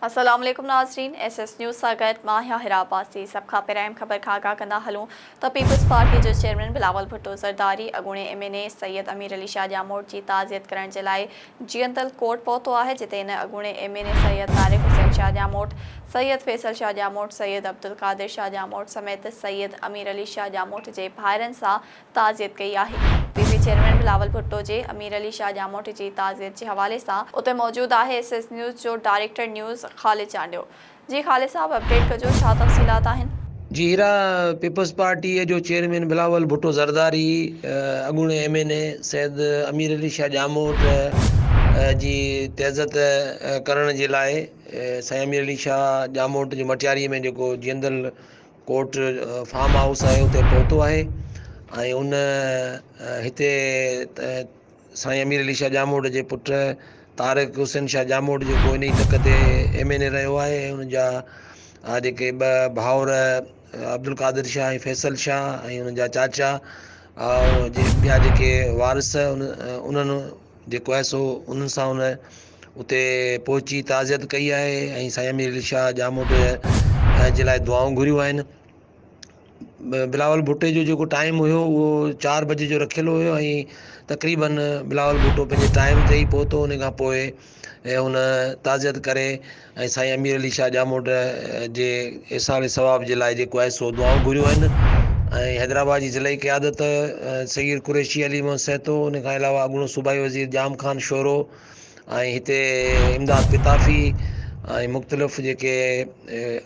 अस्सलाम वालेकुम नाज़रीन, SS न्यूज़ सां गॾु मां आहियां हिरा अब्बासी। सभ खां पहिरियों ख़बर खां आगाह कंदा हलूं त पीपल्स पार्टी जो चेयरमैन बिलावल भुट्टो ज़रदारी अॻूणे MNA सैयद अमीर अली शाह जामोद जी ताज़ियत करण जे लाइ जियंतल कोर्ट पहुतो आहे, जिते हिन अॻूणे MNA सैयद तारिक हुसैन शाह जामोद, सैयद फैसल शाह जामोद, सैयद अब्दुल कादिर शाह जामोद समेत सैयद अमीर अली शाह जामोद जे भाइरनि सां ताज़ियत कई आहे। PP चेयरमैन बिलावल भुट्टो जे अमीर अली शाह जामोद जी ताज़ियत जे हवाले सां उते मौजूद आहे SS न्यूज़ जो डायरेक्टर न्यूज़ ख़ालिद चांडियो। जी ख़ालिद साहब, अपडेट कजो, छा तफ़सीलात आहिनि? जी हीरा, पीपल्स पार्टी जो चेयरमैन बिलावल भुट्टो ज़रदारी अॻूणे MNA सैयद अमीर अली शाह जामोद जी तइज़त करण जे लाइ साईं अमीर अली शाह जामोद जी मटियारीअ में जेको जीअंदल कोर्ट फार्म हाउस आहे उते पहुतो आहे ऐं उन हिते साईं अमीर अली शाह जामोद जे पुटु तारिक हुसैन शाह जामोद जेको इन ई तक ते MNA रहियो आहे, उनजा जेके ॿ भाउर अब्दुल कादिर शाह ऐं फैसल शाह ऐं उन्हनि जा चाचा ॿिया जेके वारिस उन्हनि जेको आहे सो उन्हनि सां उन उते पहुची ताज़ियत कई आहे ऐं साईं अमीर अली शाह जामोद जे लाइ दुआऊं घुरियूं आहिनि। बिलावल भुट्टे जो जेको टाइम हुयो उहो 4 बजे जो रखियलु हुयो ऐं तक़रीबन बिलावल भुट्टो पंहिंजे टाइम ते ई पहुतो। उन खां पोइ हुन ताज़ियत करे ऐं साईं अमीर अली शाह जामोद जे इसाले सवाब जे लाइ जेको आहे सो दुआऊं घुरियूं आहिनि ऐं हैदराबाद जी ज़िलई क़यादत सईद कुरैशी अली मोहम्मद सहतो, उन खां अलावा अॻूणो सूबाई वज़ीर जाम ख़ान शोरो ऐं हिते इमदाद पिताफ़ी ऐं मुख़्तलिफ़ जेके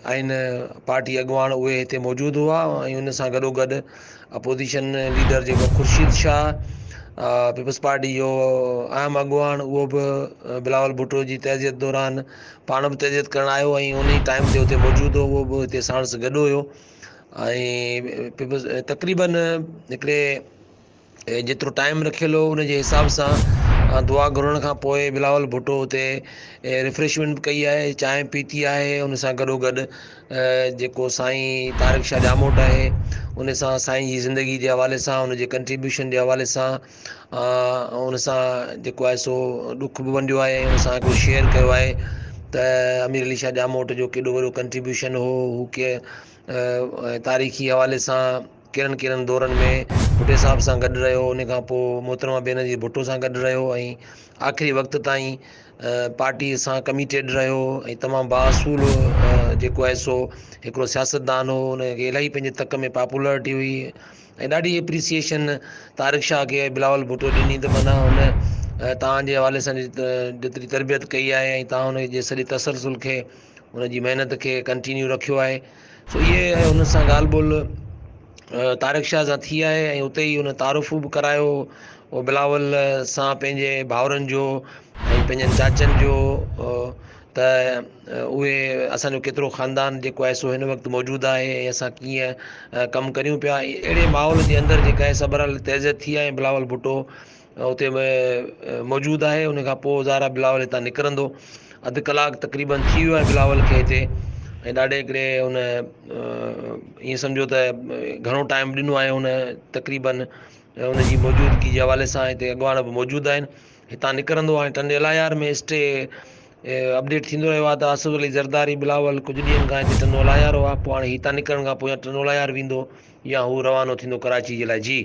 आहिनि पार्टी अॻुवान उहे हिते मौजूदु हुआ ऐं उन सां गॾोगॾु अपोज़िशन लीडर जेको ख़ुर्शीद शाह पीपल्स पार्टी जो अहम अॻुवान, उहो बि बिलावल भुट्टो जी तइज़ियत दौरान पाण बि तइज़ियत करणु आयो ऐं उन ई टाइम ते हुते मौजूदु हो, उहो बि हिते साणुसि गॾु हुयो ऐं पीपल्स तक़रीबन हिकिड़े जेतिरो टाइम रखियलु हो उन जे हिसाब सां दुआ घुरण खां पोइ बिलावल भुट्टो हुते रिफ्रेशमेंट कई आहे, चांहि पीती आहे। उन सां गॾोगॾु जेको साईं तारिक शाह जामोद आहे उन सां साईं जी ज़िंदगी जे हवाले सां, उन जे कंट्रीब्यूशन जे हवाले सां उन सां जेको आहे सो ॾुख बि वंडियो आहे ऐं उन सां कुझु शेयर कयो आहे त अमीर अली शाह जामोद जो केॾो वॾो कंट्रीब्यूशन हो, हू के तारीख़ी हवाले सां कहिड़नि कहिड़नि दौरनि में भुट्टे साहब सां गॾु रहियो, उन खां पोइ मोहतरमा बेनज़ीर भुट्टो सां गॾु रहियो ऐं आख़िरी वक़्त ताईं पार्टीअ सां कमिटेड रहियो ऐं तमामु बाअसूल जेको आहे सो हिकिड़ो सियासतदान हो। उनखे इलाही पंहिंजे तक में पॉपुलरिटी हुई ऐं ॾाढी एप्रिसिएशन तारिक शाह खे बिलावल भुट्टो ॾिनी त माना हुन तव्हांजे हवाले सां जेतिरी तरबियत कई आहे ऐं तव्हां हुनजे सॼे तसलसुल खे, हुनजी महिनत खे कंटिन्यू रखियो आहे। सो इहे हुन सां ॻाल्हि ॿोल तारिक शाह सां थी आहे ऐं उते ई हुन तारुफ़ बि करायो उहो बिलावल सां पंहिंजे भाउरनि जो ऐं पंहिंजनि चाचनि जो त उहे असांजो केतिरो ख़ानदान जेको आहे सो हिन वक़्तु मौजूदु आहे ऐं असां कीअं कमु करियूं पिया, अहिड़े माहौल जे अंदरि जेका आहे सबरल तइज़ियत थी आहे। बिलावल भुट्टो उते मौजूदु आहे। उन खां पोइ ज़ारा बिलावल हितां निकिरंदो। अधु कलाकु तक़रीबन थी वियो आहे बिलावल खे हिते ऐं ॾाढे हिकिड़े हुन ईअं सम्झो त घणो टाइम ॾिनो आहे हुन तक़रीबन हुनजी मौजूदगी जे हवाले सां हिते अॻुवान बि मौजूदु आहिनि। हितां निकिरंदो हाणे टंडे अलायार में स्टे अपडेट थींदो रहियो आहे त आसिफ अली ज़रदारी बिलावल कुझु ॾींहंनि खां हिते टंडो अलायार हुआ, पोइ हाणे हितां निकिरण खां पोइ या टंडो अलायार वेंदो या हू रवानो थींदो कराची जे लाइ। जी।